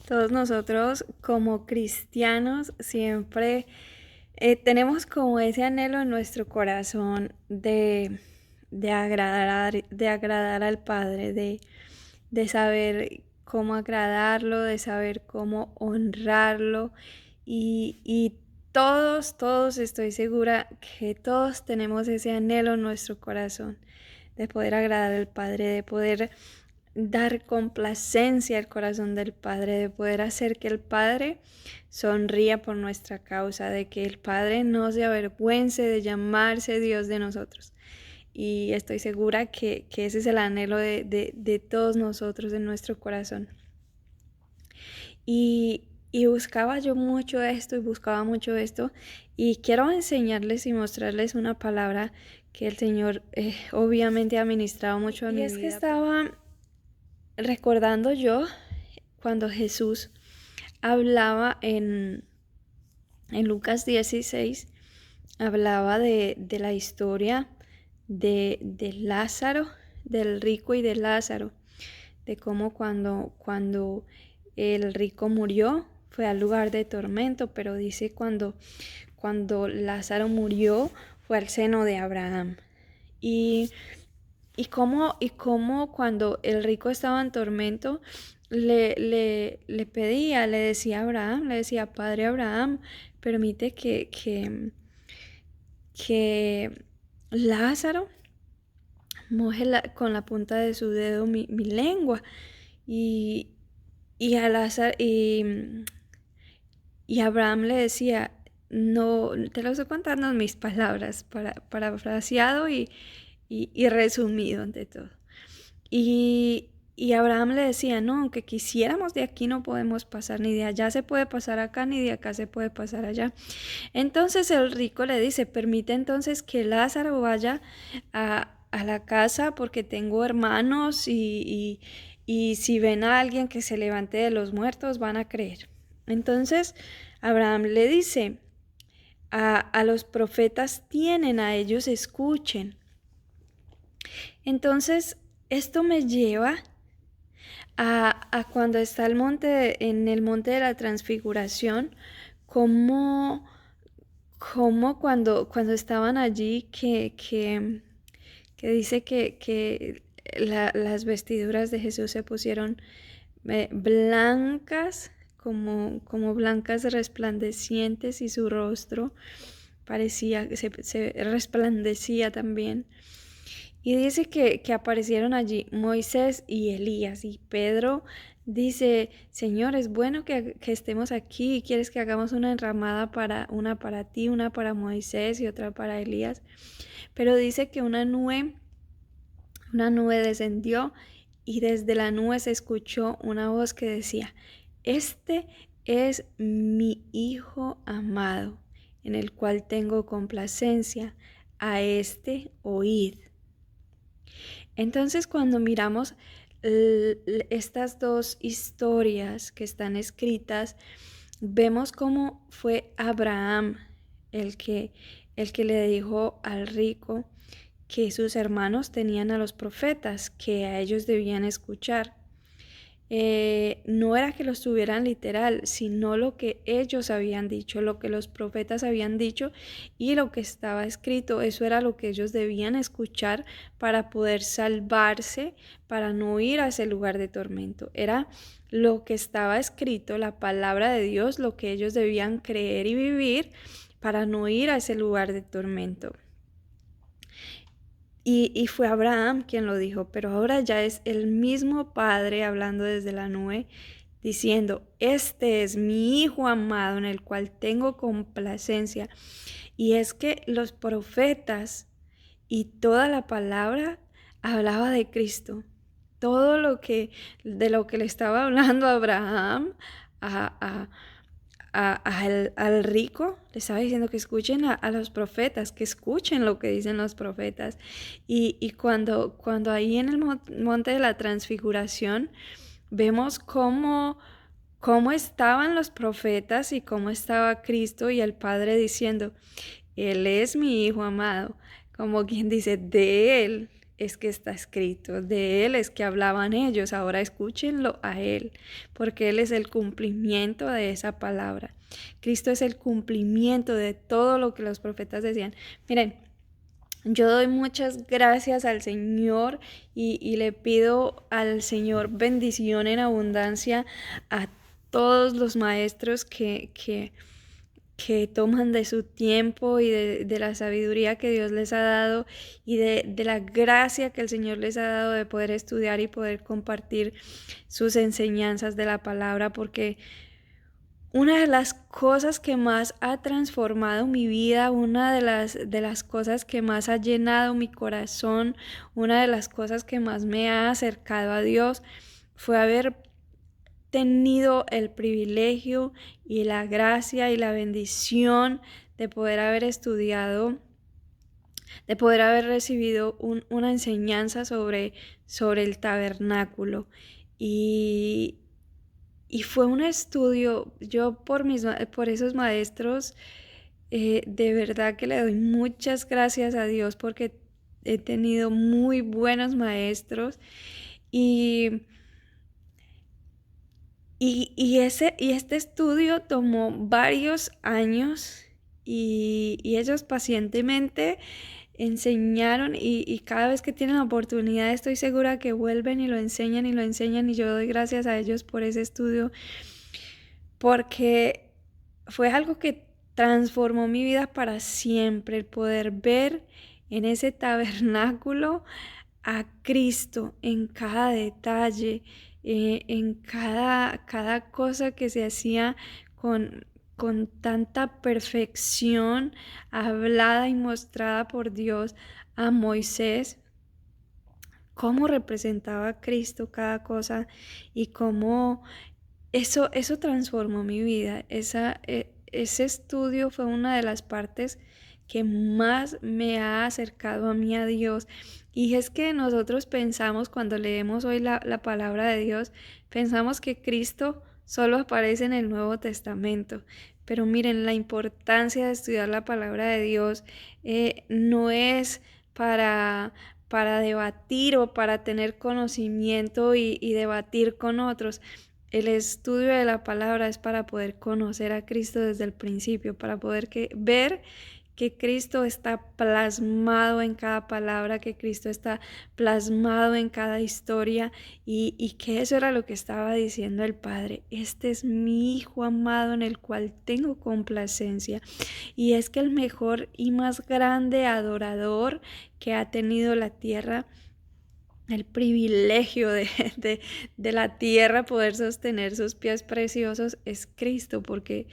Todos nosotros como cristianos siempre tenemos como ese anhelo en nuestro corazón de agradar al Padre, de saber cómo agradarlo, de saber cómo honrarlo y todos estoy segura que todos tenemos ese anhelo en nuestro corazón de poder agradar al Padre, de poder dar complacencia al corazón del Padre, de poder hacer que el Padre sonría por nuestra causa, de que el Padre no se avergüence de llamarse Dios de nosotros. Y estoy segura que ese es el anhelo de todos nosotros en nuestro corazón. Y buscaba yo mucho esto y buscaba mucho esto. Y quiero enseñarles y mostrarles una palabra que el Señor obviamente ha ministrado mucho a mi vida. Y es que estaba recordando yo cuando Jesús hablaba en Lucas 16, hablaba de la historia de Lázaro, del rico y de Lázaro, de cómo cuando el rico murió fue al lugar de tormento, pero dice cuando Lázaro murió fue al seno de Abraham. Y cómo cuando el rico estaba en tormento, le pedía, le decía a Abraham, le decía, Padre Abraham, permite que Lázaro moje con la punta de su dedo mi lengua. Y, y, a Lázaro, y Abraham le decía, no, te lo estoy contando en mis palabras, parafraseado y resumido ante todo. Y Abraham le decía, no, aunque quisiéramos de aquí no podemos pasar, ni de allá se puede pasar acá, ni de acá se puede pasar allá. Entonces el rico le dice, permite entonces que Lázaro vaya a la casa porque tengo hermanos y si ven a alguien que se levante de los muertos van a creer. Entonces Abraham le dice, a los profetas tienen, a ellos escuchen. Entonces esto me lleva a cuando está en el monte de la transfiguración, como cuando estaban allí, que dice que las vestiduras de Jesús se pusieron blancas, como blancas resplandecientes, y su rostro parecía, se resplandecía también. Y dice que aparecieron allí Moisés y Elías, y Pedro dice, Señor, es bueno que estemos aquí, ¿quieres que hagamos una enramada una para ti, una para Moisés y otra para Elías? Pero dice que una nube descendió y desde la nube se escuchó una voz que decía, este es mi Hijo amado, en el cual tengo complacencia, a este oíd. Entonces, cuando miramos estas dos historias que están escritas, vemos cómo fue Abraham el que le dijo al rico que sus hermanos tenían a los profetas, que a ellos debían escuchar. No era que los tuvieran literal, sino lo que ellos habían dicho, lo que los profetas habían dicho y lo que estaba escrito. Eso era lo que ellos debían escuchar para poder salvarse, para no ir a ese lugar de tormento. Era lo que estaba escrito, la palabra de Dios, lo que ellos debían creer y vivir para no ir a ese lugar de tormento. Y fue Abraham quien lo dijo, pero ahora ya es el mismo Padre hablando desde la nube, diciendo, este es mi Hijo amado en el cual tengo complacencia. Y es que los profetas y toda la palabra hablaba de Cristo. Todo de lo que le estaba hablando a Abraham, al rico, le estaba diciendo que escuchen a los profetas, que escuchen lo que dicen los profetas. Y cuando ahí en el monte de la transfiguración vemos cómo estaban los profetas y cómo estaba Cristo y el Padre diciendo, Él es mi Hijo amado, como quien dice, de Él es que está escrito, de Él es que hablaban ellos, ahora escúchenlo a Él, porque Él es el cumplimiento de esa palabra. Cristo es el cumplimiento de todo lo que los profetas decían. Miren, yo doy muchas gracias al Señor y le pido al Señor bendición en abundancia a todos los maestros que toman de su tiempo y de la sabiduría que Dios les ha dado y de la gracia que el Señor les ha dado de poder estudiar y poder compartir sus enseñanzas de la palabra, porque una de las cosas que más ha transformado mi vida, una de las cosas que más ha llenado mi corazón, una de las cosas que más me ha acercado a Dios fue haber tenido el privilegio y la gracia y la bendición de poder haber estudiado, de poder haber recibido una enseñanza sobre el tabernáculo. Y, y fue un estudio, yo por esos maestros, de verdad que le doy muchas gracias a Dios porque he tenido muy buenos maestros y, y este estudio tomó varios años y ellos pacientemente enseñaron y cada vez que tienen la oportunidad estoy segura que vuelven y lo enseñan y yo doy gracias a ellos por ese estudio porque fue algo que transformó mi vida para siempre, el poder ver en ese tabernáculo a Cristo en cada detalle, en cada cosa que se hacía con tanta perfección, hablada y mostrada por Dios a Moisés, cómo representaba a Cristo cada cosa y cómo eso transformó mi vida. Ese estudio fue una de las partes que más me ha acercado a mí a Dios. Y es que nosotros pensamos, cuando leemos hoy la palabra de Dios, pensamos que Cristo solo aparece en el Nuevo Testamento. Pero miren, la importancia de estudiar la palabra de Dios no es para debatir o para tener conocimiento y debatir con otros. El estudio de la palabra es para poder conocer a Cristo desde el principio, para poder ver que Cristo está plasmado en cada palabra, que Cristo está plasmado en cada historia y que eso era lo que estaba diciendo el Padre. Este es mi Hijo amado en el cual tengo complacencia. Y es que el mejor y más grande adorador que ha tenido la tierra, el privilegio de la tierra poder sostener sus pies preciosos es Cristo, porque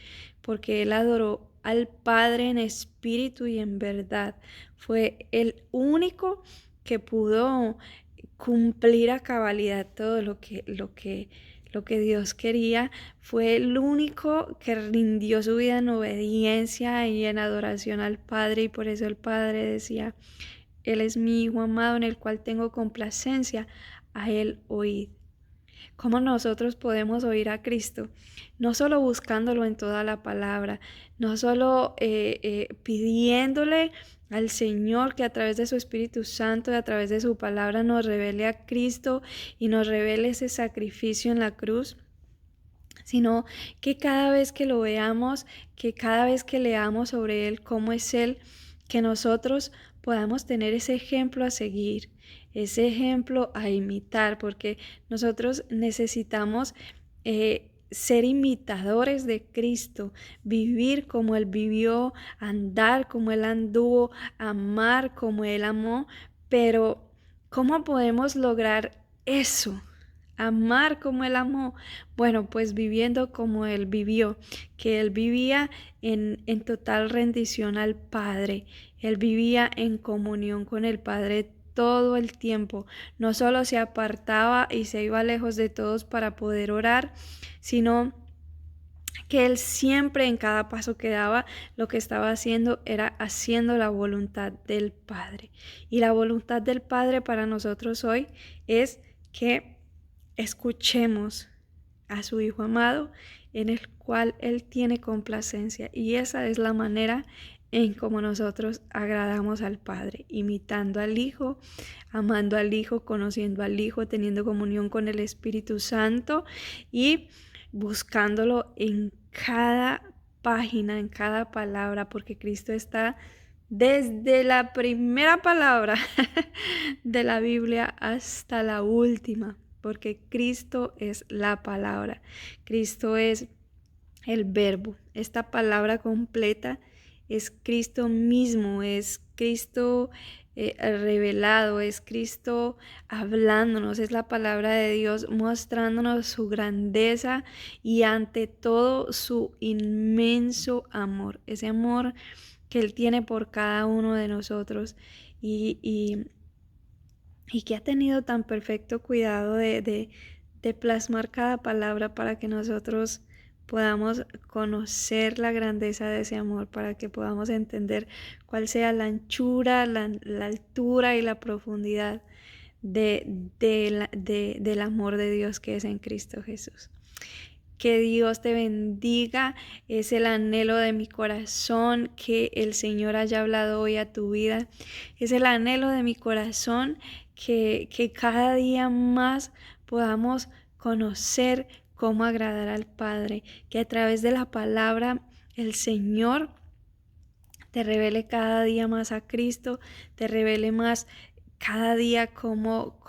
Él adoró al Padre en espíritu y en verdad. Fue el único que pudo cumplir a cabalidad todo lo que Dios quería. Fue el único que rindió su vida en obediencia y en adoración al Padre, y por eso el Padre decía: Él es mi Hijo amado en el cual tengo complacencia, a Él oíd. ¿Cómo nosotros podemos oír a Cristo? No solo buscándolo en toda la palabra, no solo pidiéndole al Señor que a través de su Espíritu Santo y a través de su palabra nos revele a Cristo y nos revele ese sacrificio en la cruz, sino que cada vez que lo veamos, que cada vez que leamos sobre Él, cómo es Él, que nosotros podamos tener ese ejemplo a seguir, ese ejemplo a imitar, porque nosotros necesitamos ser imitadores de Cristo, vivir como Él vivió, andar como Él anduvo, amar como Él amó, pero ¿cómo podemos lograr eso? Amar como Él amó. Bueno, pues viviendo como Él vivió, que Él vivía en total rendición al Padre. Él vivía en comunión con el Padre todo el tiempo. No solo se apartaba y se iba lejos de todos para poder orar, sino que Él siempre en cada paso que daba lo que estaba haciendo era haciendo la voluntad del Padre. Y la voluntad del Padre para nosotros hoy es que escuchemos a su Hijo amado en el cual Él tiene complacencia. Y esa es la manera en cómo nosotros agradamos al Padre, imitando al Hijo, amando al Hijo, conociendo al Hijo, teniendo comunión con el Espíritu Santo y buscándolo en cada página, en cada palabra, porque Cristo está desde la primera palabra de la Biblia hasta la última, porque Cristo es la palabra, Cristo es el verbo. Esta palabra completa es Cristo mismo, es Cristo revelado, es Cristo hablándonos, es la palabra de Dios mostrándonos su grandeza y ante todo su inmenso amor, ese amor que Él tiene por cada uno de nosotros y, y, y que ha tenido tan perfecto cuidado de plasmar cada palabra para que nosotros podamos conocer la grandeza de ese amor, para que podamos entender cuál sea la anchura, la altura y la profundidad del amor de Dios que es en Cristo Jesús. Que Dios te bendiga, es el anhelo de mi corazón que el Señor haya hablado hoy a tu vida. Es el anhelo de mi corazón que cada día más podamos conocer cómo agradar al Padre, que a través de la palabra el Señor te revele cada día más a Cristo, te revele más cada día cómo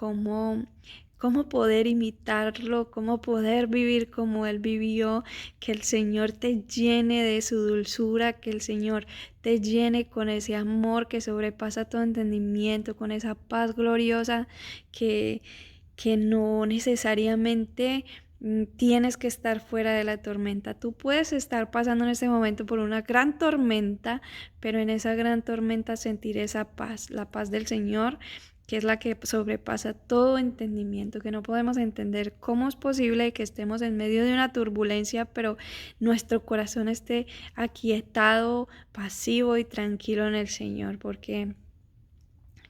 poder imitarlo, cómo poder vivir como Él vivió, que el Señor te llene de su dulzura, que el Señor te llene con ese amor que sobrepasa todo entendimiento, con esa paz gloriosa que no necesariamente tienes que estar fuera de la tormenta. Tú puedes estar pasando en este momento por una gran tormenta, pero en esa gran tormenta sentir esa paz, la paz del Señor, que es la que sobrepasa todo entendimiento, que no podemos entender cómo es posible que estemos en medio de una turbulencia, pero nuestro corazón esté aquietado, pasivo y tranquilo en el Señor, porque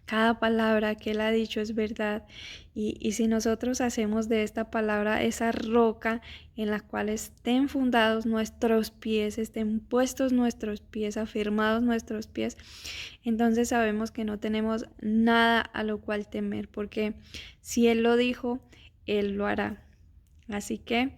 cada palabra que Él ha dicho es verdad y si nosotros hacemos de esta palabra esa roca en la cual estén fundados nuestros pies, estén puestos nuestros pies, afirmados nuestros pies, entonces sabemos que no tenemos nada a lo cual temer, porque si Él lo dijo, Él lo hará. Así que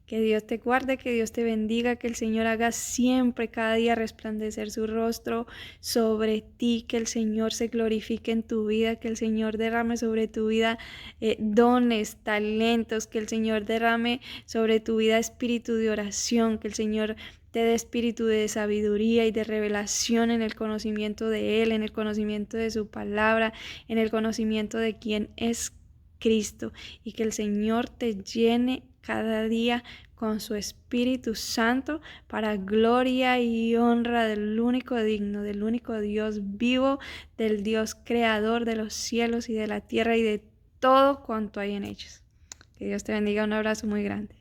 Dios te guarde, que Dios te bendiga, que el Señor haga siempre, cada día resplandecer su rostro sobre ti, que el Señor se glorifique en tu vida, que el Señor derrame sobre tu vida dones, talentos, que el Señor derrame sobre tu vida espíritu de oración, que el Señor te dé espíritu de sabiduría y de revelación en el conocimiento de Él, en el conocimiento de su palabra, en el conocimiento de quién es Cristo, y que el Señor te llene cada día con su Espíritu Santo para gloria y honra del único digno, del único Dios vivo, del Dios creador de los cielos y de la tierra y de todo cuanto hay en ellos. Que Dios te bendiga, un abrazo muy grande.